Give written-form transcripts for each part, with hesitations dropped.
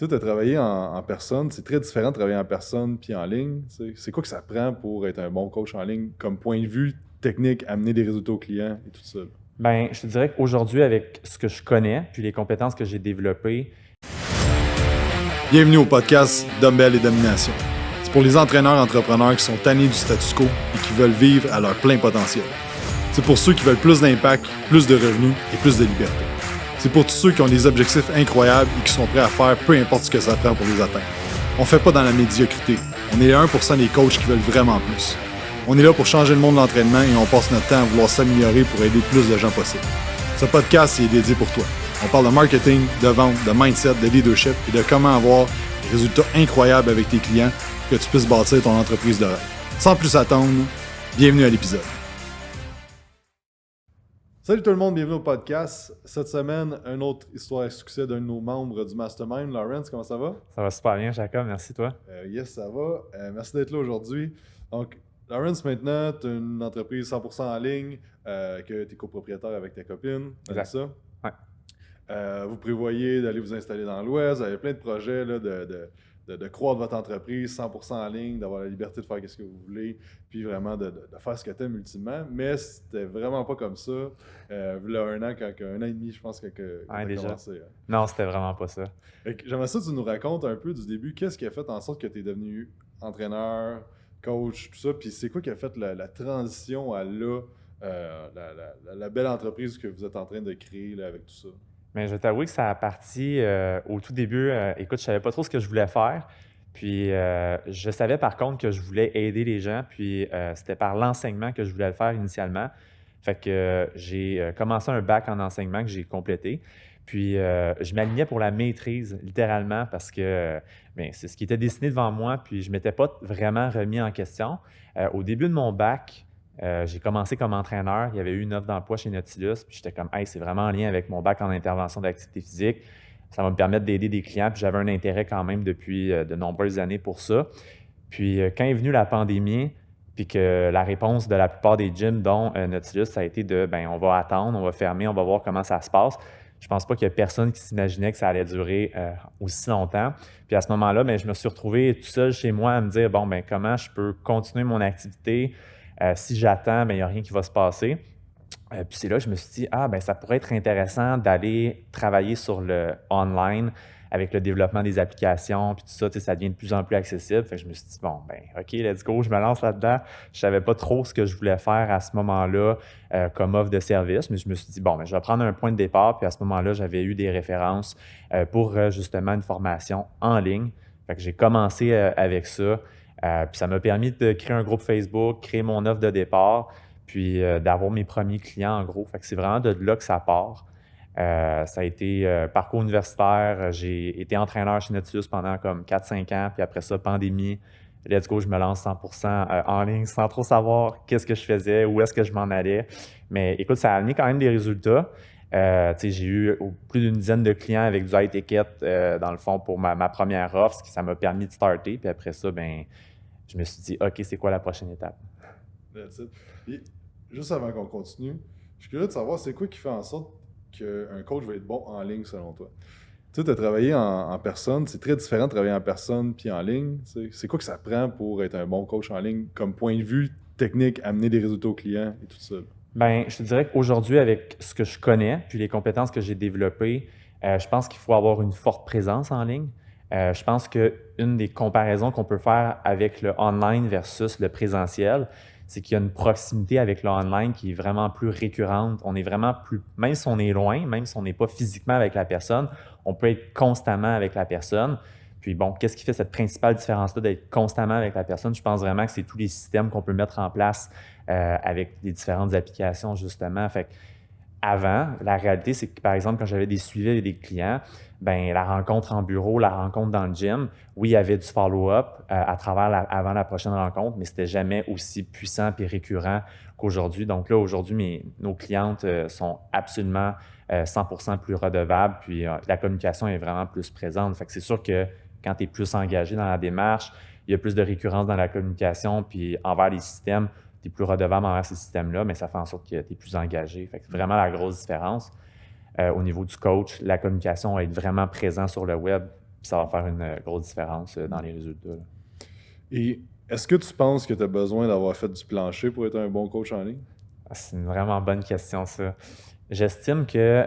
Tu sais, as travaillé en personne, c'est très différent de travailler en personne puis en ligne. Tu sais. C'est quoi que ça prend pour être un bon coach en ligne comme point de vue technique, amener des résultats aux clients et tout ça? Là? Ben, je te dirais qu'aujourd'hui, avec ce que je connais, puis les compétences que j'ai développées. Bienvenue au podcast Dumbbell et Domination. C'est pour les entraîneurs entrepreneurs qui sont tannés du statu quo et qui veulent vivre à leur plein potentiel. C'est pour ceux qui veulent plus d'impact, plus de revenus et plus de liberté. C'est pour tous ceux qui ont des objectifs incroyables et qui sont prêts à faire peu importe ce que ça prend pour les atteindre. On fait pas dans la médiocrité. On est les 1% des coachs qui veulent vraiment plus. On est là pour changer le monde de l'entraînement et on passe notre temps à vouloir s'améliorer pour aider plus de gens possible. Ce podcast est dédié pour toi. On parle de marketing, de vente, de mindset, de leadership et de comment avoir des résultats incroyables avec tes clients pour que tu puisses bâtir ton entreprise de rêve. Sans plus attendre, bienvenue à l'épisode. Salut tout le monde, bienvenue au podcast. Cette semaine, une autre histoire à succès d'un de nos membres du Mastermind. Lawrence, comment ça va? Ça va super bien, Jacob. Merci, toi. Yes, ça va. Merci d'être là aujourd'hui. Donc, Lawrence, maintenant, tu as une entreprise 100% en ligne, que tu es copropriétaire avec ta copine. Exact. C'est ça? Ouais. Vous prévoyez d'aller vous installer dans l'Ouest. Vous avez plein de projets là, de croître votre entreprise 100% en ligne, d'avoir la liberté de faire ce que vous voulez, puis vraiment de faire ce que tu aimes ultimement. Mais c'était vraiment pas comme ça. Il y a un an et demi, je pense, que tu as déjà. commencé. Hein. Non, c'était vraiment pas ça. J'aimerais ça que tu nous racontes un peu du début. Qu'est-ce qui a fait en sorte que tu es devenu entraîneur, coach, tout ça? Puis c'est quoi qui a fait la transition à là, la belle entreprise que vous êtes en train de créer là, avec tout ça? Mais je vais t'avouer que ça a parti au tout début. Écoute, je savais pas trop ce que je voulais faire. Puis, je savais par contre que je voulais aider les gens. Puis, c'était par l'enseignement que je voulais le faire initialement. Fait que j'ai commencé un bac en enseignement que j'ai complété. Puis, je m'alignais pour la maîtrise, littéralement, parce que c'est ce qui était dessiné devant moi. Puis, je ne m'étais pas vraiment remis en question. Au début de mon bac, j'ai commencé comme entraîneur. Il y avait eu une offre d'emploi chez Nautilus. Puis, j'étais comme, hey, c'est vraiment en lien avec mon bac en intervention d'activité physique. Ça va me permettre d'aider des clients. Puis, j'avais un intérêt quand même depuis de nombreuses années pour ça. Puis, quand est venue la pandémie, puis que la réponse de la plupart des gyms, dont Nautilus, ça a été de on va attendre, on va fermer, on va voir comment ça se passe. Je pense pas qu'il y a personne qui s'imaginait que ça allait durer aussi longtemps. Puis à ce moment-là, je me suis retrouvé tout seul chez moi à me dire comment je peux continuer mon activité. Si j'attends, il n'y a rien qui va se passer. Puis c'est là que je me suis dit, ça pourrait être intéressant d'aller travailler sur le online avec le développement des applications, puis tout ça, ça devient de plus en plus accessible. Fait que je me suis dit, OK, let's go, je me lance là-dedans. Je savais pas trop ce que je voulais faire à ce moment-là comme offre de service, mais je me suis dit, je vais prendre un point de départ. Puis à ce moment-là, j'avais eu des références pour justement une formation en ligne. Fait que j'ai commencé avec ça. Puis ça m'a permis de créer un groupe Facebook, créer mon offre de départ, puis d'avoir mes premiers clients en gros. Fait que c'est vraiment de là que ça part. Ça a été parcours universitaire. J'ai été entraîneur chez Nautilus pendant comme 4-5 ans. Puis après ça, pandémie, let's go, je me lance 100% en ligne sans trop savoir qu'est-ce que je faisais, où est-ce que je m'en allais. Mais écoute, ça a amené quand même des résultats. J'ai eu plus d'une dizaine de clients avec du high ticket dans le fond pour ma première offre, ce qui ça m'a permis de starter. Puis après ça, je me suis dit, OK, c'est quoi la prochaine étape? That's it. Et juste avant qu'on continue, je suis curieux de savoir c'est quoi qui fait en sorte qu'un coach va être bon en ligne selon toi? Tu sais, tu as travaillé en personne, c'est très différent de travailler en personne puis en ligne. C'est quoi que ça prend pour être un bon coach en ligne comme point de vue technique, amener des résultats aux clients et tout ça? Je te dirais qu'aujourd'hui, avec ce que je connais puis les compétences que j'ai développées, je pense qu'il faut avoir une forte présence en ligne. Je pense qu'une des comparaisons qu'on peut faire avec le online versus le présentiel, c'est qu'il y a une proximité avec le online qui est vraiment plus récurrente. On est vraiment plus, même si on est loin, même si on n'est pas physiquement avec la personne, on peut être constamment avec la personne. Puis qu'est-ce qui fait cette principale différence-là d'être constamment avec la personne? Je pense vraiment que c'est tous les systèmes qu'on peut mettre en place avec les différentes applications, justement. Fait avant, la réalité, c'est que, par exemple, quand j'avais des suivis avec des clients, la rencontre en bureau, la rencontre dans le gym, oui, il y avait du follow-up à travers avant la prochaine rencontre, mais c'était jamais aussi puissant et récurrent qu'aujourd'hui. Donc là, aujourd'hui, nos clientes sont absolument 100% plus redevables, puis la communication est vraiment plus présente. Fait que c'est sûr que quand tu es plus engagé dans la démarche, il y a plus de récurrence dans la communication, puis envers les systèmes, tu es plus redevable envers ces systèmes-là, mais ça fait en sorte que tu es plus engagé. Fait que c'est vraiment la grosse différence. Au niveau du coach, la communication, être vraiment présent sur le web, Puis ça va faire une grosse différence dans les résultats. Là. Et est-ce que tu penses que tu as besoin d'avoir fait du plancher pour être un bon coach en ligne? C'est une vraiment bonne question, ça. J'estime que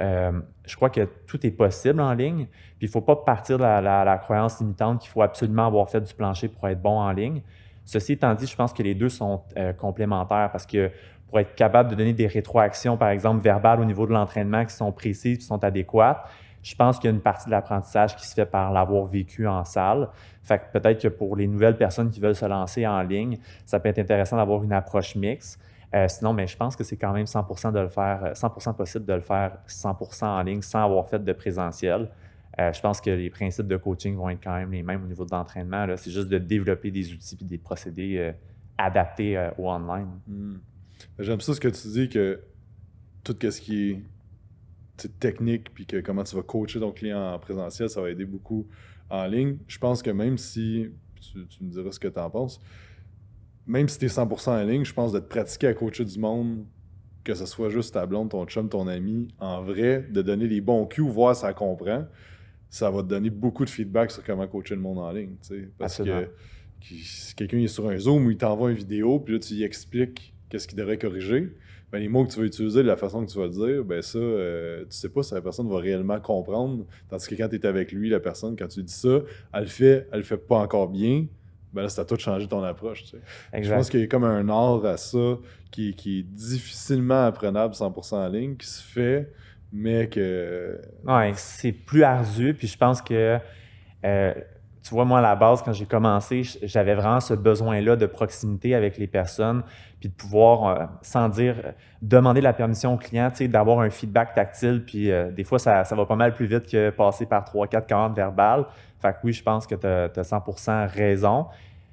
je crois que tout est possible en ligne. Puis il ne faut pas partir de la croyance limitante qu'il faut absolument avoir fait du plancher pour être bon en ligne. Ceci étant dit, je pense que les deux sont complémentaires parce que pour être capable de donner des rétroactions, par exemple, verbales au niveau de l'entraînement qui sont précises, qui sont adéquates, je pense qu'il y a une partie de l'apprentissage qui se fait par l'avoir vécu en salle. Fait que peut-être que pour les nouvelles personnes qui veulent se lancer en ligne, ça peut être intéressant d'avoir une approche mixte. Sinon, mais je pense que c'est quand même 100% de le faire, 100% possible de le faire 100% en ligne sans avoir fait de présentiel. Je pense que les principes de coaching vont être quand même les mêmes au niveau de l'entraînement. C'est juste de développer des outils et des procédés adaptés au online. J'aime ça ce que tu dis, que tout ce qui est technique puis que comment tu vas coacher ton client en présentiel, ça va aider beaucoup en ligne. Je pense que même si, tu me diras ce que tu en penses, même si tu es 100% en ligne, je pense de te pratiquer à coacher du monde, que ce soit juste ta blonde, ton chum, ton ami, en vrai, de donner les bons cues, voir si ça comprend, ça va te donner beaucoup de feedback sur comment coacher le monde en ligne. Parce Absolument. que si quelqu'un est sur un Zoom où il t'envoie une vidéo, puis là, tu lui expliques qu'est-ce qu'il devrait corriger, ben, les mots que tu vas utiliser, la façon que tu vas le dire, ben ça, tu sais pas si la personne va réellement comprendre. Tandis que quand tu es avec lui, la personne, quand tu lui dis ça, elle le fait pas encore bien. Ben là, c'est à toi de changer ton approche. Je pense qu'il y a comme un art à ça qui est difficilement apprenable 100% en ligne, qui se fait, mais que... Oui, c'est plus ardu. Puis je pense que, tu vois, moi, à la base, quand j'ai commencé, j'avais vraiment ce besoin-là de proximité avec les personnes, puis de pouvoir, sans dire, demander la permission au client, d'avoir un feedback tactile. Puis des fois, ça va pas mal plus vite que passer par 3-4 commandes verbales. Fait que oui, je pense que tu as 100% raison.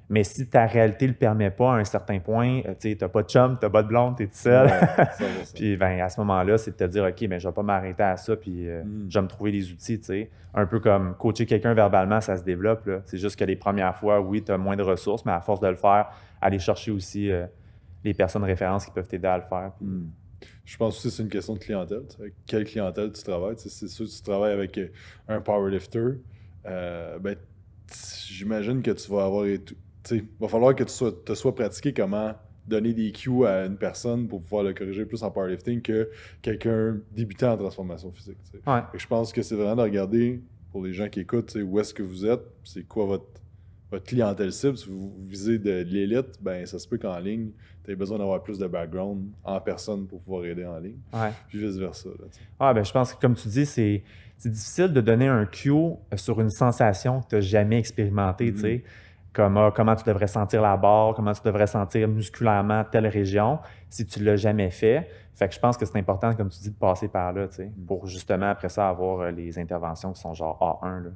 Mais si ta réalité ne le permet pas à un certain point, tu n'as pas de chum, tu n'as pas de blonde, tu es tout seul. Ouais, Puis ben, à ce moment-là, c'est de te dire, OK, ben, je ne vais pas m'arrêter à ça, puis je vais me trouver des outils. Un peu comme coacher quelqu'un verbalement, ça se développe. C'est juste que les premières fois, oui, tu as moins de ressources, mais à force de le faire, aller chercher aussi les personnes références qui peuvent t'aider à le faire. Puis... Je pense aussi que c'est une question de clientèle. Avec quelle clientèle tu travailles? C'est sûr que tu travailles avec un powerlifter. Ben, j'imagine que tu vas avoir... Il va falloir que tu te sois pratiqué comment donner des cues à une personne pour pouvoir le corriger plus en powerlifting que quelqu'un débutant en transformation physique. Ouais. Je pense que c'est vraiment de regarder, pour les gens qui écoutent, où est-ce que vous êtes, c'est quoi votre clientèle cible. Si vous visez de l'élite, ben ça se peut qu'en ligne, tu aies besoin d'avoir plus de background en personne pour pouvoir aider en ligne. Ouais. Puis vice-versa. Ben, je pense que, comme tu dis, c'est difficile de donner un cue sur une sensation que tu n'as jamais expérimentée. Comment tu devrais sentir la barre, comment tu devrais sentir musculairement telle région, si tu ne l'as jamais fait. Fait que je pense que c'est important, comme tu dis, de passer par là, pour justement, après ça, avoir les interventions qui sont genre A1, là,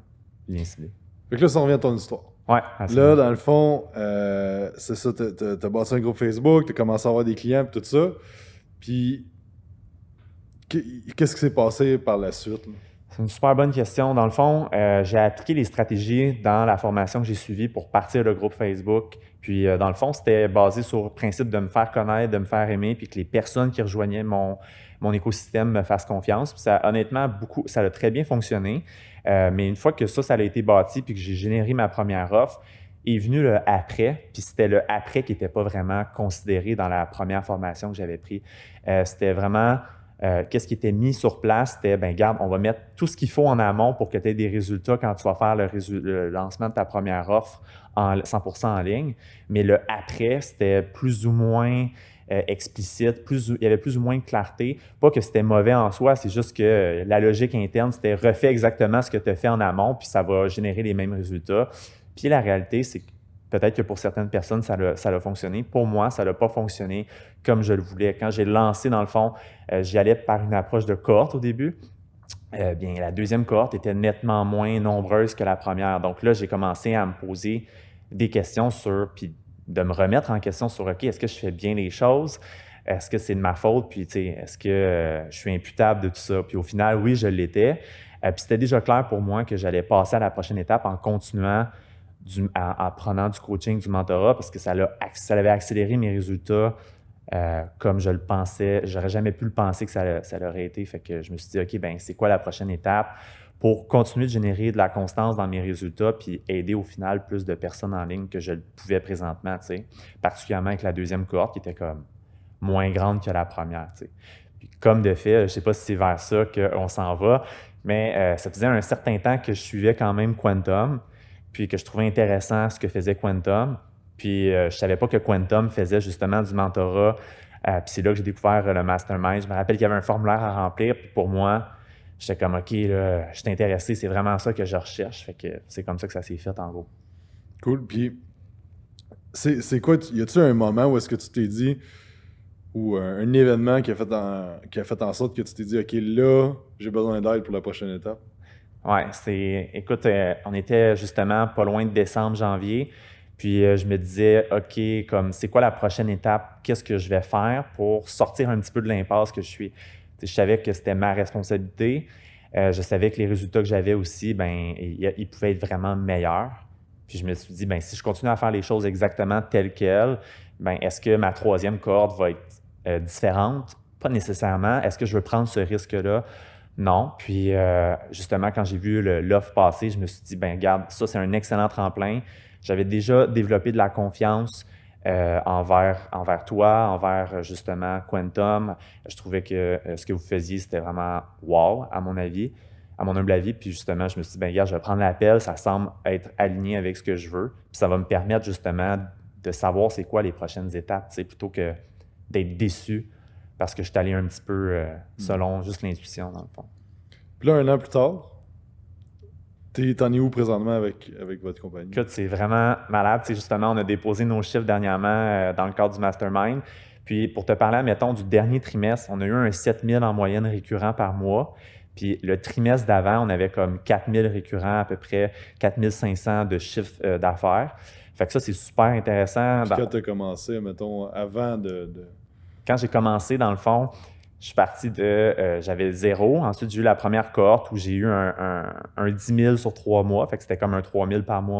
bien ciblées. Fait que là, ça revient à ton histoire. Ouais, là, dans le fond, c'est ça, t'as bâti un groupe Facebook, t'as commencé à avoir des clients, puis tout ça. Puis, qu'est-ce qui s'est passé par la suite? Là? C'est une super bonne question. Dans le fond, j'ai appliqué les stratégies dans la formation que j'ai suivie pour partir le groupe Facebook. Puis, dans le fond, c'était basé sur le principe de me faire connaître, de me faire aimer, puis que les personnes qui rejoignaient mon écosystème me fassent confiance. Puis ça, honnêtement, ça a très bien fonctionné. Mais une fois que ça a été bâti, puis que j'ai généré ma première offre, est venu le après. Puis c'était le après qui n'était pas vraiment considéré dans la première formation que j'avais pris. C'était vraiment... qu'est-ce qui était mis sur place, c'était, regarde, on va mettre tout ce qu'il faut en amont pour que tu aies des résultats quand tu vas faire le lancement de ta première offre en 100% en ligne. Mais le après, c'était plus ou moins explicite, il y avait plus ou moins de clarté. Pas que c'était mauvais en soi, c'est juste que la logique interne, c'était refait exactement ce que tu as fait en amont, puis ça va générer les mêmes résultats. Puis la réalité, c'est que peut-être que pour certaines personnes, ça a fonctionné. Pour moi, ça n'a pas fonctionné comme je le voulais. Quand j'ai lancé, dans le fond, j'y allais par une approche de cohorte au début. La deuxième cohorte était nettement moins nombreuse que la première. Donc là, j'ai commencé à me poser des questions puis de me remettre en question sur, OK, est-ce que je fais bien les choses? Est-ce que c'est de ma faute? Puis, est-ce que je suis imputable de tout ça? Puis au final, oui, je l'étais. Puis c'était déjà clair pour moi que j'allais passer à la prochaine étape en continuant en prenant du coaching, du mentorat, parce que ça avait accéléré mes résultats comme je le pensais. J'aurais jamais pu le penser que ça l'aurait été. Fait que je me suis dit, OK, c'est quoi la prochaine étape pour continuer de générer de la constance dans mes résultats puis aider au final plus de personnes en ligne que je le pouvais présentement, tu sais. Particulièrement avec la deuxième cohorte qui était comme moins grande que la première, tu sais. Puis comme de fait, je ne sais pas si c'est vers ça qu'on s'en va, mais ça faisait un certain temps que je suivais quand même Quantum, puis que je trouvais intéressant ce que faisait Quantum. Puis je ne savais pas que Quantum faisait justement du mentorat. Puis c'est là que j'ai découvert le Mastermind. Je me rappelle qu'il y avait un formulaire à remplir. Puis pour moi, j'étais comme, OK, là, je suis intéressé, c'est vraiment ça que je recherche. Fait que c'est comme ça que ça s'est fait, en gros. Cool. Puis, c'est quoi, y a-tu un moment où est-ce que tu t'es dit, ou un événement qui a fait en sorte que tu t'es dit, OK, là, j'ai besoin d'aide pour la prochaine étape? Ouais, écoute, on était justement pas loin de décembre, janvier. Puis je me disais, OK, comme c'est quoi la prochaine étape? Qu'est-ce que je vais faire pour sortir un petit peu de l'impasse que je suis? Je savais que c'était ma responsabilité. Je savais que les résultats que j'avais aussi, ben, ils pouvaient être vraiment meilleurs. Puis je me suis dit, ben, si je continue à faire les choses exactement telles quelles, ben, est-ce que ma troisième cohorte va être différente? Pas nécessairement. Est-ce que je veux prendre ce risque-là? Non. Puis justement, quand j'ai vu l'offre passer, je me suis dit, ben, regarde, ça, c'est un excellent tremplin. J'avais déjà développé de la confiance envers toi, envers justement Quantum. Je trouvais que ce que vous faisiez, c'était vraiment wow, à mon humble avis. Puis justement, je me suis dit, ben regarde, je vais prendre l'appel, ça semble être aligné avec ce que je veux. Puis ça va me permettre justement de savoir c'est quoi les prochaines étapes, plutôt que d'être déçu parce que je suis allé un petit peu selon juste l'intuition, dans le fond. Puis là, 1 an plus tard, t'en es où présentement avec votre compagnie? Écoute, c'est vraiment malade. Justement, on a déposé nos chiffres dernièrement dans le cadre du Mastermind. Puis pour te parler, mettons, du dernier trimestre, on a eu un 7 000 en moyenne récurrent par mois. Puis le trimestre d'avant, on avait comme 4 000 récurrents, à peu près 4 500 de chiffre d'affaires. Fait que ça, c'est super intéressant. Puis quand tu as commencé, mettons, avant de... Quand j'ai commencé, dans le fond, je suis parti de... j'avais 0. Ensuite, j'ai eu la première cohorte où j'ai eu un 10 000 sur 3 mois. Fait que c'était comme un 3 000 par mois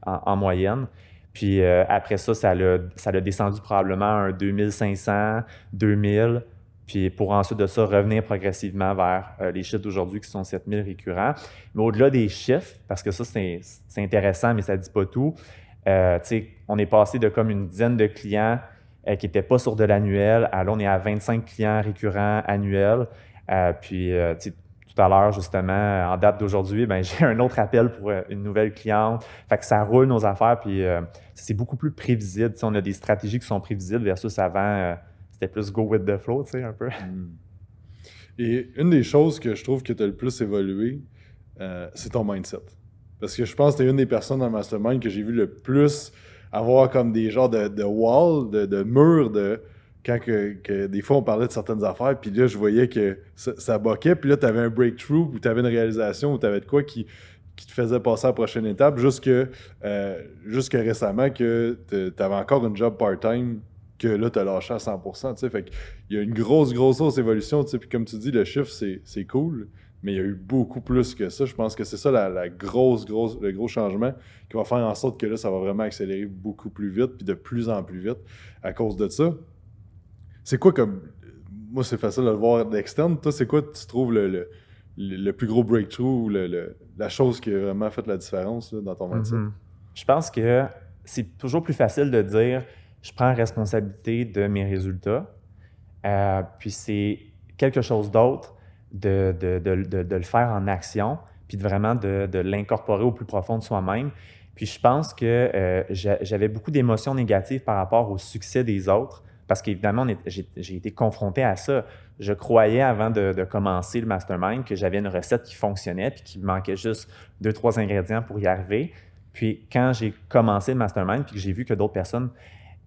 en moyenne. Puis après ça, ça l'a descendu probablement à un 2 500, 2 000. Puis pour ensuite de ça, revenir progressivement vers les chiffres d'aujourd'hui qui sont 7 000 récurrents. Mais au-delà des chiffres, parce que ça, c'est intéressant, mais ça ne dit pas tout, on est passé de comme une dizaine de clients qui n'étaient pas sur de l'annuel. Là, on est à 25 clients récurrents annuels. Puis tout à l'heure, justement, en date d'aujourd'hui, ben, j'ai un autre appel pour une nouvelle cliente. Fait que ça roule nos affaires, puis c'est beaucoup plus prévisible. On a des stratégies qui sont prévisibles versus avant, c'était plus go with the flow, un peu. Et une des choses que je trouve que tu as le plus évolué, c'est ton mindset. Parce que je pense que tu es une des personnes dans le Mastermind que j'ai vu le plus avoir comme des genres de wall, de murs, quand que des fois on parlait de certaines affaires, puis là je voyais que ça boquait, puis là tu avais un breakthrough, ou tu avais une réalisation, ou tu avais de quoi qui te faisait passer à la prochaine étape, jusque récemment que tu avais encore une job part-time que là tu as lâché à 100%, tu sais, fait qu'il y a une grosse évolution, tu sais, puis comme tu dis, le chiffre c'est cool, mais il y a eu beaucoup plus que ça. Je pense que c'est ça le gros changement qui va faire en sorte que là, ça va vraiment accélérer beaucoup plus vite, puis de plus en plus vite à cause de ça. C'est quoi comme... Moi, c'est facile de le voir d'externe. Toi, c'est quoi, tu trouves, le plus gros breakthrough ou la chose qui a vraiment fait la différence là, dans ton mindset? Je pense que c'est toujours plus facile de dire « je prends responsabilité de mes résultats ». Puis c'est quelque chose d'autre de le faire en action, puis vraiment de l'incorporer au plus profond de soi-même. Puis je pense que j'avais beaucoup d'émotions négatives par rapport au succès des autres, parce qu'évidemment, j'ai été confronté à ça. Je croyais avant de commencer le Mastermind que j'avais une recette qui fonctionnait, puis qu'il me manquait juste 2-3 ingrédients pour y arriver. Puis quand j'ai commencé le Mastermind, puis que j'ai vu que d'autres personnes,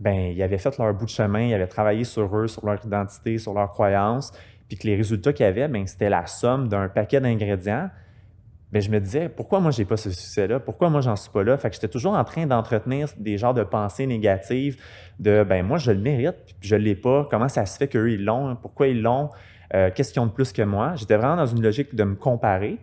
ben, ils avaient fait leur bout de chemin, ils avaient travaillé sur eux, sur leur identité, sur leurs croyances, puis que les résultats qu'ils avaient, ben, c'était la somme d'un paquet d'ingrédients. Bien, je me disais, pourquoi moi, j'ai pas ce succès-là? Pourquoi moi, j'en suis pas là? Fait que j'étais toujours en train d'entretenir des genres de pensées négatives de, ben moi, je le mérite, puis je l'ai pas. Comment ça se fait qu'eux, ils l'ont? Pourquoi ils l'ont? Qu'est-ce qu'ils ont de plus que moi? J'étais vraiment dans une logique de me comparer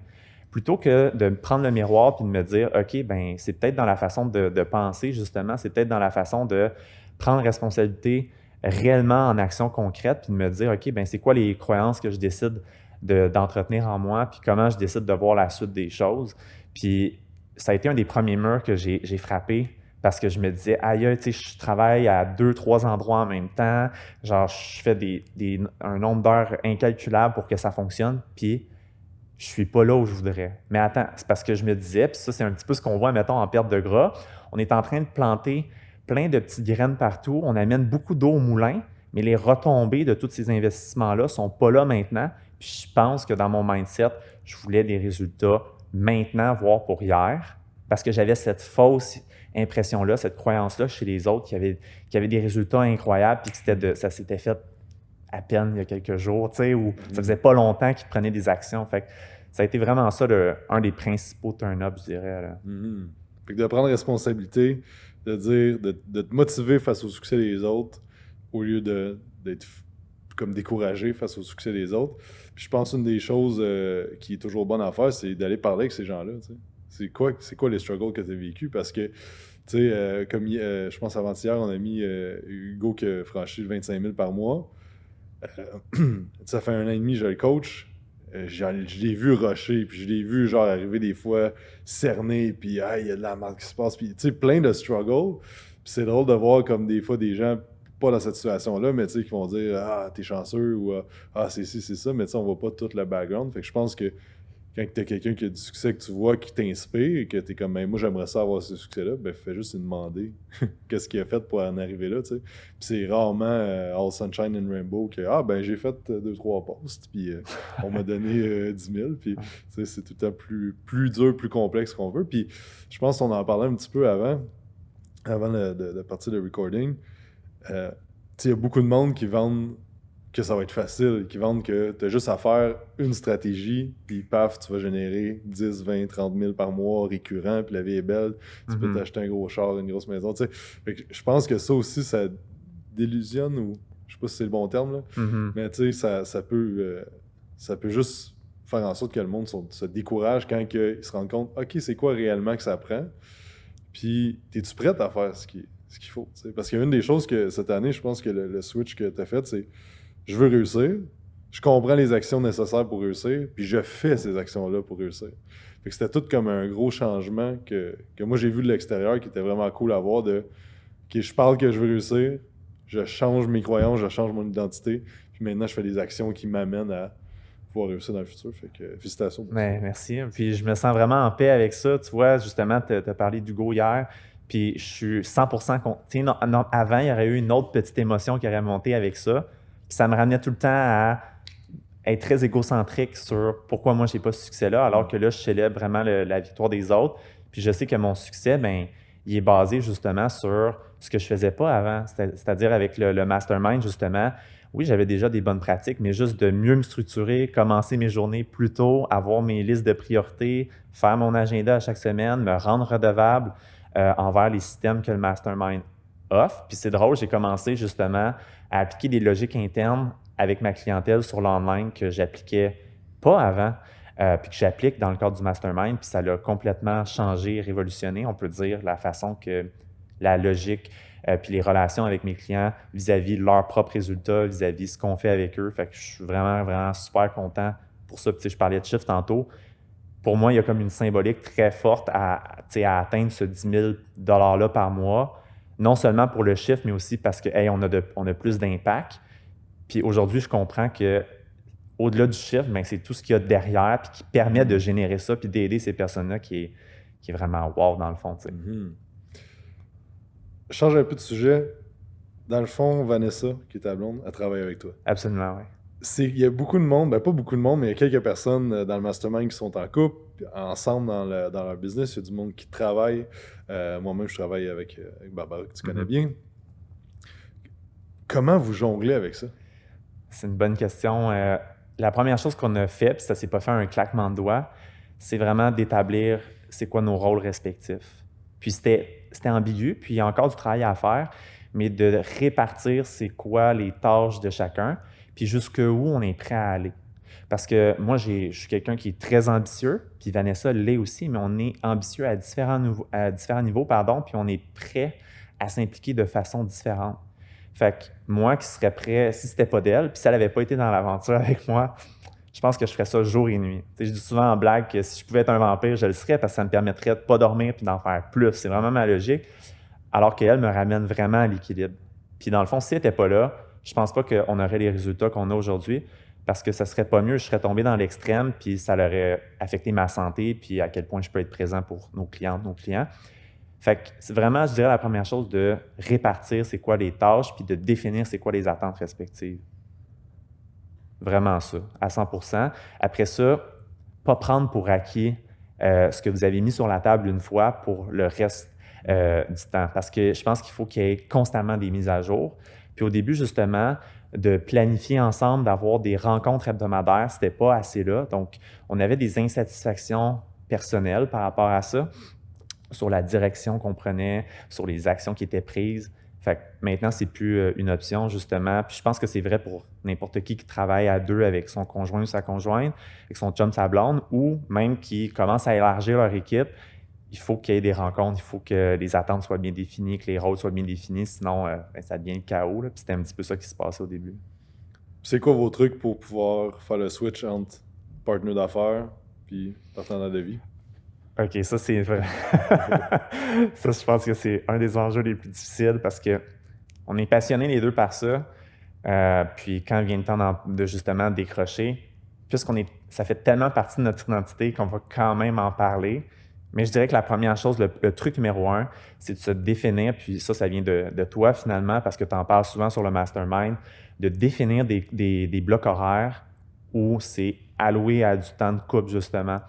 plutôt que de me prendre le miroir puis de me dire, OK, ben c'est peut-être dans la façon de penser, justement, c'est peut-être dans la façon de prendre responsabilité réellement en action concrète puis de me dire, OK, ben c'est quoi les croyances que je décide d'entretenir en moi, puis comment je décide de voir la suite des choses. Puis ça a été un des premiers murs que j'ai frappé parce que je me disais, aïe, tu sais, je travaille à 2, 3 endroits en même temps, genre je fais un nombre d'heures incalculable pour que ça fonctionne, puis je suis pas là où je voudrais. Mais attends, c'est parce que je me disais, puis ça, c'est un petit peu ce qu'on voit, mettons, en perte de gras. On est en train de planter plein de petites graines partout. On amène beaucoup d'eau au moulin, mais les retombées de tous ces investissements-là sont pas là maintenant. Puis je pense que dans mon mindset, je voulais des résultats maintenant, voire pour hier, parce que j'avais cette fausse impression-là, cette croyance-là chez les autres qui avaient des résultats incroyables, puis que ça s'était fait à peine il y a quelques jours, tu sais, ou ça faisait pas longtemps qu'ils prenaient des actions. Fait que ça a été vraiment ça, un des principaux turn-up, je dirais. Là. Fait que de prendre responsabilité, de dire, de te motiver face au succès des autres, au lieu d'être comme découragé face au succès des autres. Puis je pense une des choses qui est toujours bonne à faire, c'est d'aller parler avec ces gens-là, tu sais. C'est quoi les struggles que tu as vécu? Parce que, tu sais, comme je pense avant-hier, on a mis Hugo qui a franchi le 25 000 par mois. Ça fait 1 an et demi, je le coach. Je l'ai vu rusher, puis je l'ai vu genre arriver des fois cerné, puis il y a de la merde qui se passe, puis tu sais, plein de struggles. Puis c'est drôle de voir comme des fois des gens, pas dans cette situation-là, mais tu sais, qui vont dire « Ah, t'es chanceux » ou « Ah, c'est ci, c'est ça », mais tu sais, on voit pas tout le background. Fait que je pense que quand t'as quelqu'un qui a du succès que tu vois, qui t'inspire, et que t'es comme ben, « Moi, j'aimerais ça avoir ce succès-là », ben fais juste lui demander qu'est-ce qu'il a fait pour en arriver là, tu sais. Puis c'est rarement All Sunshine and Rainbow que « Ah, ben j'ai fait 2-3 posts, puis on m'a donné 10 000 », puis tu sais, c'est tout le temps plus dur, plus complexe qu'on veut. Puis je pense qu'on en parlait un petit peu avant de partir de recording. Tu sais, il y a beaucoup de monde qui vendent que ça va être facile, qui vendent que tu as juste à faire une stratégie, puis paf, tu vas générer 10, 20, 30 000 par mois récurrent, puis la vie est belle, tu peux t'acheter un gros char, une grosse maison, tu sais. Fait que je pense que ça aussi, ça délusionne, ou je sais pas si c'est le bon terme, là, mais tu sais, ça peut juste faire en sorte que le monde se décourage quand il se rend compte, OK, c'est quoi réellement que ça prend, puis es-tu prête à faire ce qu'il faut, t'sais? Parce qu'il y a une des choses que cette année, je pense que le switch que tu as fait, c'est je veux réussir, je comprends les actions nécessaires pour réussir, puis je fais ces actions-là pour réussir. Fait que c'était tout comme un gros changement que moi j'ai vu de l'extérieur qui était vraiment cool à voir de OK, je parle que je veux réussir, je change mes croyances, je change mon identité, puis maintenant je fais des actions qui m'amènent à pouvoir réussir dans le futur. Fait que félicitations pour ça. Merci. Puis je me sens vraiment en paix avec ça. Tu vois, justement, tu as parlé d'Hugo hier, puis je suis 100% avant, il y aurait eu une autre petite émotion qui aurait monté avec ça. Puis ça me ramenait tout le temps à être très égocentrique sur pourquoi moi, je n'ai pas ce succès-là, alors que là, je célèbre vraiment la victoire des autres. Puis je sais que mon succès, ben, il est basé justement sur ce que je ne faisais pas avant, c'est-à-dire avec le mastermind, justement. Oui, j'avais déjà des bonnes pratiques, mais juste de mieux me structurer, commencer mes journées plus tôt, avoir mes listes de priorités, faire mon agenda à chaque semaine, me rendre redevable envers les systèmes que le mastermind offre. Puis c'est drôle, j'ai commencé justement à appliquer des logiques internes avec ma clientèle sur l'online que j'appliquais pas avant, puis que j'applique dans le cadre du mastermind, puis ça l'a complètement changé, révolutionné, on peut dire, la façon que la logique, puis les relations avec mes clients vis-à-vis de leurs propres résultats, vis-à-vis de ce qu'on fait avec eux. Fait que je suis vraiment, vraiment super content pour ça. Puis, je parlais de chiffres tantôt. Pour moi, il y a comme une symbolique très forte à atteindre ce 10 000 $-là par mois. Non seulement pour le chiffre, mais aussi parce que hey, on a plus d'impact. Puis aujourd'hui, je comprends que au-delà du chiffre, ben, c'est tout ce qu'il y a derrière puis qui permet de générer ça puis d'aider ces personnes-là qui est vraiment wow dans le fond. Je change un peu de sujet. Dans le fond, Vanessa, qui est ta blonde, elle travaille avec toi. Absolument, oui. Il y a beaucoup de monde, ben pas beaucoup de monde, mais il y a quelques personnes dans le mastermind qui sont en couple, ensemble dans leur business. Il y a du monde qui travaille. Moi-même, je travaille avec Barbara, que tu connais bien. Comment vous jonglez avec ça? C'est une bonne question. La première chose qu'on a fait, puis ça s'est pas fait un claquement de doigts, c'est vraiment d'établir c'est quoi nos rôles respectifs. Puis c'était ambigu, puis il y a encore du travail à faire, mais de répartir c'est quoi les tâches de chacun, puis jusqu'où on est prêt à aller. Parce que moi, je suis quelqu'un qui est très ambitieux, puis Vanessa l'est aussi, mais on est ambitieux à différents niveaux, puis on est prêt à s'impliquer de façon différente. Fait que moi qui serais prêt, si c'était pas d'elle, puis si elle n'avait pas été dans l'aventure avec moi, je pense que je ferais ça jour et nuit. Je dis souvent en blague que si je pouvais être un vampire, je le serais parce que ça me permettrait de ne pas dormir puis d'en faire plus. C'est vraiment ma logique. Alors qu'elle me ramène vraiment à l'équilibre. Puis dans le fond, si elle n'était pas là, je pense pas qu'on aurait les résultats qu'on a aujourd'hui parce que ça serait pas mieux, je serais tombé dans l'extrême puis ça aurait affecté ma santé puis à quel point je peux être présent pour nos clientes, nos clients. Fait que c'est vraiment, je dirais, la première chose de répartir c'est quoi les tâches puis de définir c'est quoi les attentes respectives. Vraiment ça, à 100%. Après ça, pas prendre pour acquis ce que vous avez mis sur la table une fois pour le reste du temps. Parce que je pense qu'il faut qu'il y ait constamment des mises à jour. Puis au début, justement, de planifier ensemble, d'avoir des rencontres hebdomadaires, c'était pas assez là. Donc, on avait des insatisfactions personnelles par rapport à ça, sur la direction qu'on prenait, sur les actions qui étaient prises. Fait que maintenant, c'est plus une option, justement. Puis je pense que c'est vrai pour n'importe qui travaille à deux avec son conjoint ou sa conjointe, avec son chum, sa blonde, ou même qui commence à élargir leur équipe. Il faut qu'il y ait des rencontres, il faut que les attentes soient bien définies, que les rôles soient bien définis, sinon ça devient le chaos. Là. Puis c'était un petit peu ça qui se passait au début. C'est quoi vos trucs pour pouvoir faire le switch entre partenaire d'affaires puis partenaire de vie? OK, ça, c'est vrai. Ça, je pense que c'est un des enjeux les plus difficiles parce qu'on est passionnés les deux par ça. Puis quand vient le temps de justement décrocher, ça fait tellement partie de notre identité qu'on va quand même en parler. Mais je dirais que la première chose, le truc numéro 1, c'est de se définir, puis ça vient de toi finalement, parce que tu en parles souvent sur le mastermind, de définir des blocs horaires où c'est alloué à du temps de couple, justement.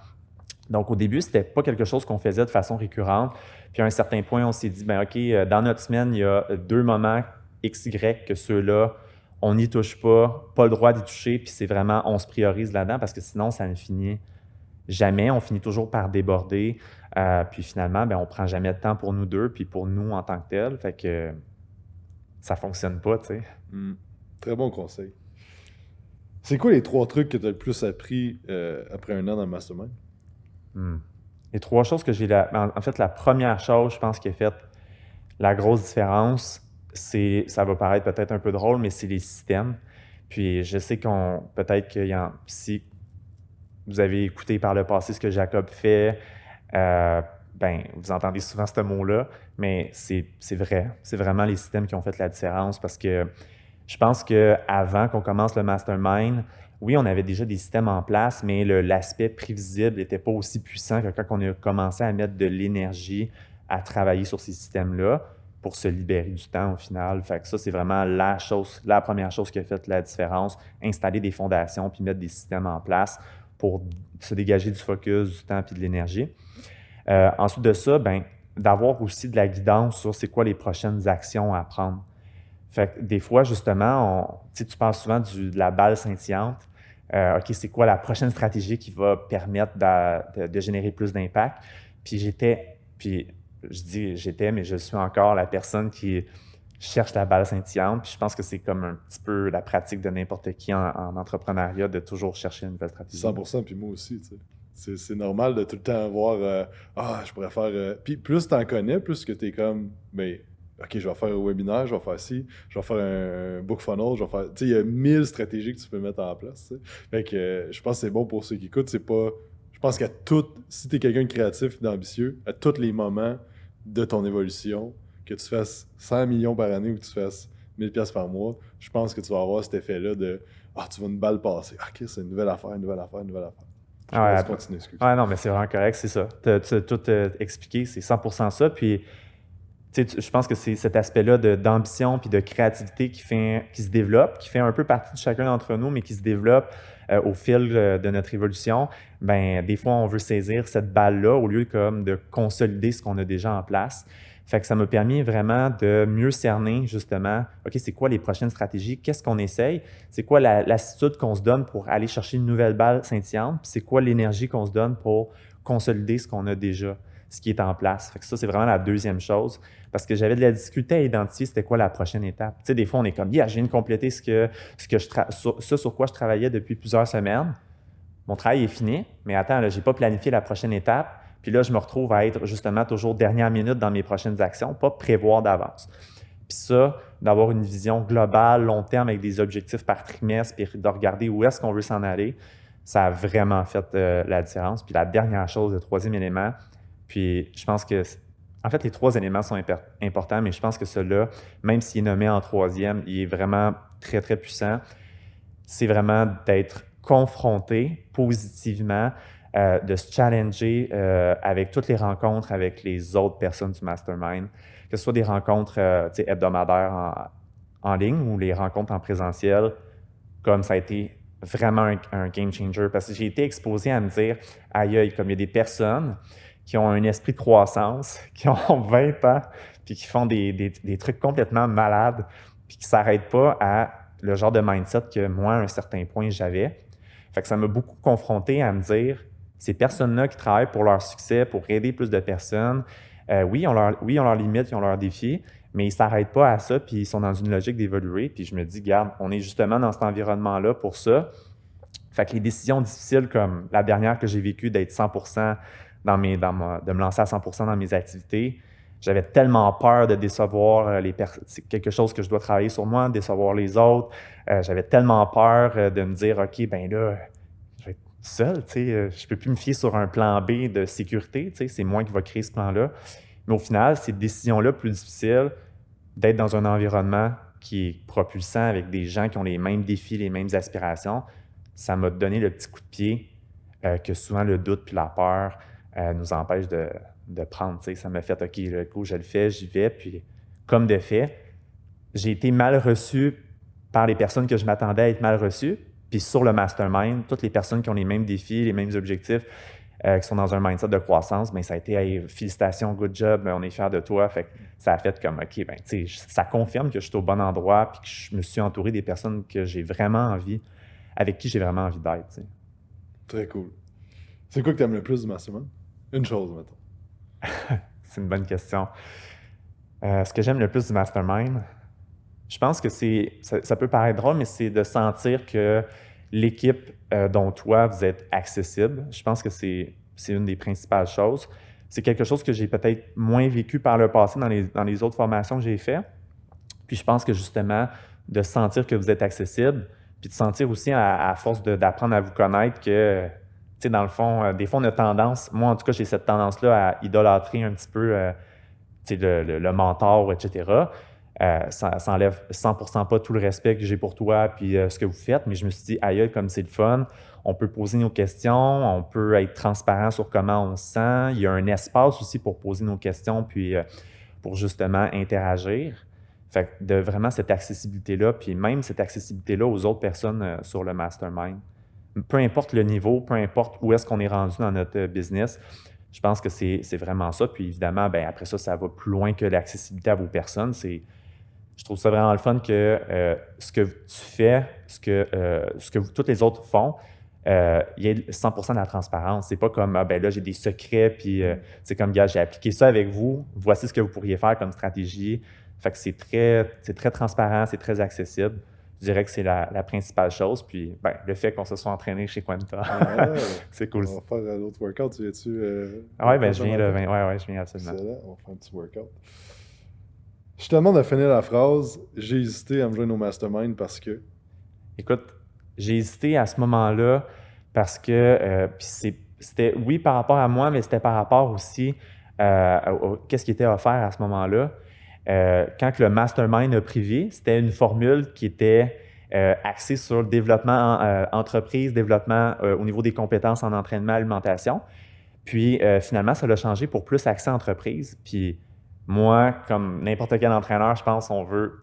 Donc, au début, c'était pas quelque chose qu'on faisait de façon récurrente. Puis à un certain point, on s'est dit, ben OK, dans notre semaine, il y a 2 moments X, Y que ceux-là, on n'y touche pas le droit d'y toucher, puis c'est vraiment, on se priorise là-dedans parce que sinon, ça ne finit jamais. On finit toujours par déborder. Puis finalement, ben, on prend jamais de temps pour nous deux, puis pour nous en tant que tel. Fait que ça fonctionne pas, tu sais. Très bon conseil. C'est quoi les 3 trucs que tu as le plus appris après 1 an dans le mastermind? Les 3 choses que j'ai... En fait, la première chose, je pense, qui a fait la grosse différence, ça va paraître peut-être un peu drôle, mais c'est les systèmes. Puis je sais peut-être si vous avez écouté par le passé ce que Jacob fait, vous entendez souvent ce mot-là, mais c'est vrai. C'est vraiment les systèmes qui ont fait la différence parce que je pense qu'avant qu'on commence le mastermind, oui, on avait déjà des systèmes en place, mais l'aspect prévisible n'était pas aussi puissant que quand on a commencé à mettre de l'énergie à travailler sur ces systèmes-là pour se libérer du temps au final. Fait que ça, c'est vraiment la première chose qui a fait la différence, installer des fondations puis mettre des systèmes en place pour se dégager du focus, du temps puis de l'énergie. Ensuite de ça, d'avoir aussi de la guidance sur c'est quoi les prochaines actions à prendre. Fait que des fois, justement, tu parles souvent de la balle scintillante. OK, c'est quoi la prochaine stratégie qui va permettre de générer plus d'impact? Puis mais je suis encore la personne qui cherche la balle scintillante. Puis je pense que c'est comme un petit peu la pratique de n'importe qui en entrepreneuriat de toujours chercher une nouvelle stratégie. 100%, puis moi aussi, tu sais. C'est normal de tout le temps avoir je pourrais faire. Puis plus tu en connais, plus que tu es comme OK, je vais faire un webinaire, je vais faire ci, je vais faire un book funnel, je vais faire. Tu sais, il y a 1000 stratégies que tu peux mettre en place. T'sais. Fait que je pense que c'est bon pour ceux qui écoutent. C'est pas. Je pense qu'à si tu es quelqu'un de créatif et d'ambitieux, à tous les moments de ton évolution, que tu fasses 100 millions par année ou que tu fasses 1000$ par mois, je pense que tu vas avoir cet effet-là de tu vas une balle passer. OK, c'est une nouvelle affaire. Je continue, excuse. Non, mais c'est vraiment correct, c'est ça. Tu as tout expliqué, c'est 100% ça. Puis, je pense que c'est cet aspect-là d'ambition puis de créativité qui se développe, qui fait un peu partie de chacun d'entre nous, mais qui se développe au fil de notre évolution. Des fois, on veut saisir cette balle-là au lieu de consolider ce qu'on a déjà en place. Fait que ça m'a permis vraiment de mieux cerner, justement, OK, c'est quoi les prochaines stratégies? Qu'est-ce qu'on essaye? C'est quoi l'attitude qu'on se donne pour aller chercher une nouvelle balle scintillante? Puis c'est quoi l'énergie qu'on se donne pour consolider ce qu'on a déjà, ce qui est en place? Fait que ça, c'est vraiment la deuxième chose. Parce que j'avais de la difficulté à identifier c'était quoi la prochaine étape. Tu sais, des fois, on est comme, je viens de compléter sur quoi je travaillais depuis plusieurs semaines. Mon travail est fini, mais attends, là, j'ai pas planifié la prochaine étape. Puis là, je me retrouve à être justement toujours dernière minute dans mes prochaines actions, pas prévoir d'avance. Puis ça, d'avoir une vision globale, long terme, avec des objectifs par trimestre, puis de regarder où est-ce qu'on veut s'en aller, ça a vraiment fait la différence. Puis la dernière chose, le troisième élément, puis je pense que, en fait, les 3 éléments sont importants, mais je pense que celui-là, même s'il est nommé en troisième, il est vraiment très, très puissant. C'est vraiment d'être confronté positivement, de se challenger avec toutes les rencontres avec les autres personnes du mastermind, que ce soit des rencontres hebdomadaires en ligne ou les rencontres en présentiel, comme ça a été vraiment un game changer parce que j'ai été exposé à me dire, aïe, aïe, comme il y a des personnes qui ont un esprit de croissance, qui ont 20 ans, puis qui font des trucs complètement malades, puis qui ne s'arrêtent pas à le genre de mindset que moi, à un certain point, j'avais. Fait que ça m'a beaucoup confronté à me dire, ces personnes-là qui travaillent pour leur succès, pour aider plus de personnes, oui, ils ont leurs limites, ils ont leurs défis, mais ils ne s'arrêtent pas à ça, puis ils sont dans une logique d'évoluer. Puis je me dis, garde, on est justement dans cet environnement-là pour ça. Fait que les décisions difficiles, comme la dernière que j'ai vécue, d'être 100% de me lancer à 100% dans mes activités, j'avais tellement peur de décevoir les personnes. C'est quelque chose que je dois travailler sur moi, décevoir les autres. J'avais tellement peur de me dire, OK, ben là, je vais être seul, tu sais, je peux plus me fier sur un plan B de sécurité, tu sais, c'est moi qui va créer ce plan-là. Mais au final, ces décisions-là plus difficiles, d'être dans un environnement qui est propulsant avec des gens qui ont les mêmes défis, les mêmes aspirations, ça m'a donné le petit coup de pied que souvent le doute puis la peur nous empêchent de prendre. Tu sais, ça m'a fait, OK, le coup, je le fais, j'y vais. Puis, comme de fait, j'ai été mal reçu par les personnes que je m'attendais à être mal reçues. Puis sur le mastermind, toutes les personnes qui ont les mêmes défis, les mêmes objectifs, qui sont dans un mindset de croissance, bien, ça a été hey, félicitations, good job, on est fiers de toi. Fait que ça a fait comme OK, ben, ça confirme que je suis au bon endroit puis que je me suis entouré des personnes que j'ai vraiment envie, avec qui j'ai vraiment envie d'être. T'sais. Très cool. C'est quoi que tu aimes le plus du mastermind? Une chose, mettons. C'est une bonne question. Ce que j'aime le plus du mastermind, je pense que ça peut paraître drôle, mais c'est de sentir que l'équipe dont toi, vous êtes accessible. Je pense que c'est une des principales choses. C'est quelque chose que j'ai peut-être moins vécu par le passé dans les autres formations que j'ai faites. Puis je pense que justement, de sentir que vous êtes accessible, puis de sentir aussi à force d'apprendre à vous connaître que, tu sais, dans le fond, des fois, on a tendance, moi en tout cas, j'ai cette tendance-là à idolâtrer un petit peu tu sais, le mentor, etc. Ça enlève 100% pas tout le respect que j'ai pour toi puis ce que vous faites, mais je me suis dit, aïe, comme c'est le fun, on peut poser nos questions, on peut être transparent sur comment on se sent. Il y a un espace aussi pour poser nos questions puis pour justement interagir. Fait que de vraiment cette accessibilité-là, puis même cette accessibilité-là aux autres personnes sur le mastermind. Peu importe le niveau, peu importe où est-ce qu'on est rendu dans notre business, je pense que c'est vraiment ça. Puis évidemment, ben après ça, ça va plus loin que l'accessibilité à vos personnes. Je trouve ça vraiment le fun que ce que tu fais, ce que tous les autres font, il y ait 100% de la transparence. C'est pas comme, ah, ben là, j'ai des secrets, puis c'est comme, gars, j'ai appliqué ça avec vous, voici ce que vous pourriez faire comme stratégie. Fait que c'est très transparent, c'est très accessible. Je dirais que c'est la principale chose. Puis, ben, le fait qu'on se soit entraîné chez Quanta, c'est cool. On va faire l'autre workout, tu viens-tu? Oui, ben, je viens le 20. Ouais, je viens absolument. Excellent, on va faire un petit workout. Je te demande de finir la phrase. J'ai hésité à me joindre au mastermind parce que. Écoute, j'ai hésité à ce moment-là parce que c'était, oui, par rapport à moi, mais c'était par rapport aussi qu'est-ce qui était offert à ce moment-là. Quand le mastermind a privé, c'était une formule qui était axée sur le développement entreprise, développement au niveau des compétences en entraînement, alimentation. Puis finalement, ça l'a changé pour plus accès entreprise. Puis moi, comme n'importe quel entraîneur, je pense qu'on veut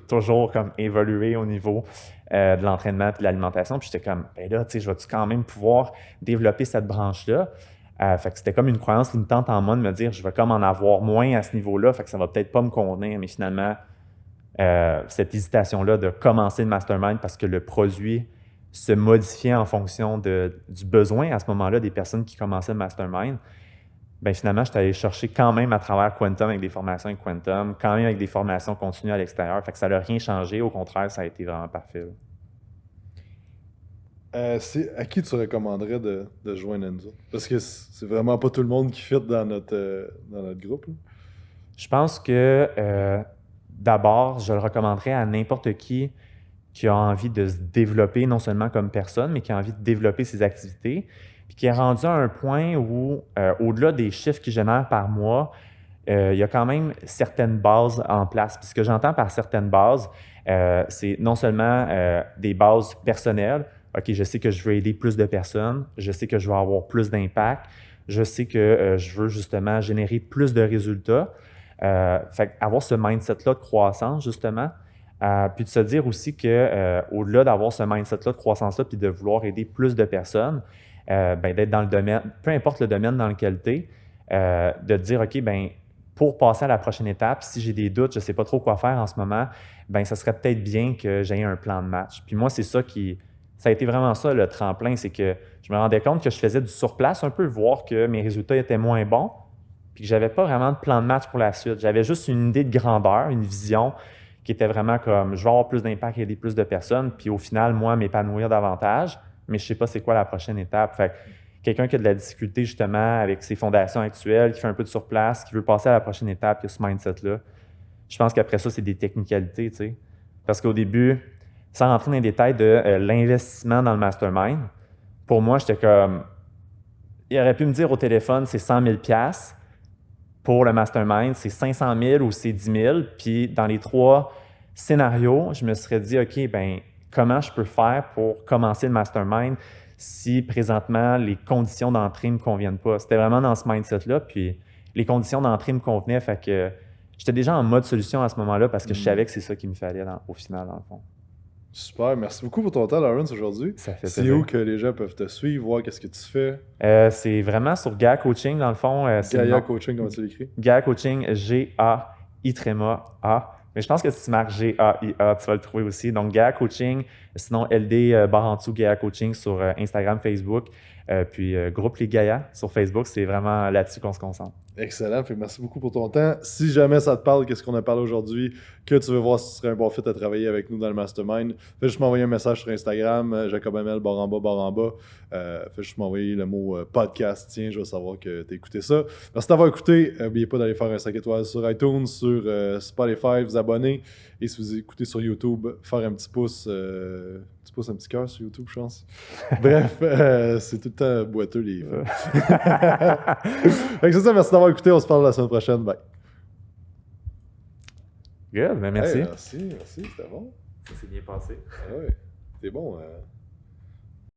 toujours comme évoluer au niveau de l'entraînement et de l'alimentation. Puis j'étais comme, ben là, tu sais, je vais-tu quand même pouvoir développer cette branche-là? Fait que c'était comme une croyance limitante en moi de me dire, je vais comme en avoir moins à ce niveau-là, fait que ça va peut-être pas me convenir. Mais finalement, cette hésitation-là de commencer le mastermind parce que le produit se modifiait en fonction du besoin à ce moment-là des personnes qui commençaient le mastermind, bien finalement, je suis allé chercher quand même à travers Quantum avec des formations avec Quantum, quand même avec des formations continues à l'extérieur. Fait que ça n'a rien changé. Au contraire, ça a été vraiment parfait. À qui tu recommanderais de joindre Enzo? Parce que c'est vraiment pas tout le monde qui fit dans notre groupe. Là. Je pense que d'abord, je le recommanderais à n'importe qui qui a envie de se développer non seulement comme personne, mais qui a envie de développer ses activités, puis qui est rendu à un point où, au-delà des chiffres qu'il génère par mois, il y a quand même certaines bases en place. Puis ce que j'entends par certaines bases, c'est non seulement des bases personnelles. OK, je sais que je veux aider plus de personnes, je sais que je veux avoir plus d'impact, je sais que je veux justement générer plus de résultats. Fait avoir ce mindset-là de croissance, justement, puis de se dire aussi que au-delà d'avoir ce mindset-là de croissance-là, puis de vouloir aider plus de personnes, d'être dans le domaine, peu importe le domaine dans lequel tu es, de te dire, OK, pour passer à la prochaine étape, si j'ai des doutes, je ne sais pas trop quoi faire en ce moment, ça serait peut-être bien que j'aie un plan de match. Puis moi, c'est ça ça a été vraiment ça le tremplin, c'est que je me rendais compte que je faisais du surplace un peu, voir que mes résultats étaient moins bons, puis que j'avais pas vraiment de plan de match pour la suite. J'avais juste une idée de grandeur, une vision qui était vraiment comme je vais avoir plus d'impact et aider plus de personnes, puis au final, moi, m'épanouir davantage, mais je sais pas c'est quoi la prochaine étape. Fait que quelqu'un qui a de la difficulté justement avec ses fondations actuelles, qui fait un peu de surplace, qui veut passer à la prochaine étape, qui a ce mindset-là, je pense qu'après ça, c'est des technicalités, tu sais. Parce qu'au début, sans rentrer dans les détails de l'investissement dans le mastermind, pour moi, j'étais comme, il aurait pu me dire au téléphone, c'est 100 000 $. Pour le mastermind, c'est 500 000 ou c'est 10 000. Puis dans les 3 scénarios, je me serais dit, OK, comment je peux faire pour commencer le mastermind si présentement les conditions d'entrée ne me conviennent pas? C'était vraiment dans ce mindset-là. Puis les conditions d'entrée me convenaient, fait que j'étais déjà en mode solution à ce moment-là parce que je savais que c'est ça qu'il me fallait au final, dans le fond. Super, merci beaucoup pour ton temps, Lawrence, aujourd'hui. Ça fait C'est plaisir. où que les gens peuvent te suivre, voir qu'est-ce que tu fais? C'est vraiment sur Gaia Coaching, dans le fond. Gaia Coaching, comment tu l'écris? Gaia Coaching, G-A-I-A. Mais je pense que si tu marques G-A-I-A, tu vas le trouver aussi. Donc, Gaia Coaching, sinon LD barre en dessous Gaia Coaching sur Instagram, Facebook. Puis groupe Les Gaia sur Facebook, c'est vraiment là-dessus qu'on se concentre. Excellent, merci beaucoup pour ton temps. Si jamais ça te parle, qu'est-ce qu'on a parlé aujourd'hui, que tu veux voir si tu serais un bon fit à travailler avec nous dans le Mastermind, fais juste m'envoyer un message sur Instagram, JacobAmel, barre en bas. Fais juste m'envoyer le mot podcast, tiens, je veux savoir que tu as écouté ça. Merci d'avoir écouté. N'oubliez pas d'aller faire un 5 étoiles sur iTunes, sur Spotify, vous abonner. Et si vous écoutez sur YouTube, faire un petit pouce, un petit cœur sur YouTube, je pense. Bref, c'est tout le temps boiteux, les fait que c'est ça, merci d'avoir écouté. On se parle la semaine prochaine. Bye. Good, merci. Hey, merci, c'était bon. Ça s'est bien passé. Ah ouais, t'es bon.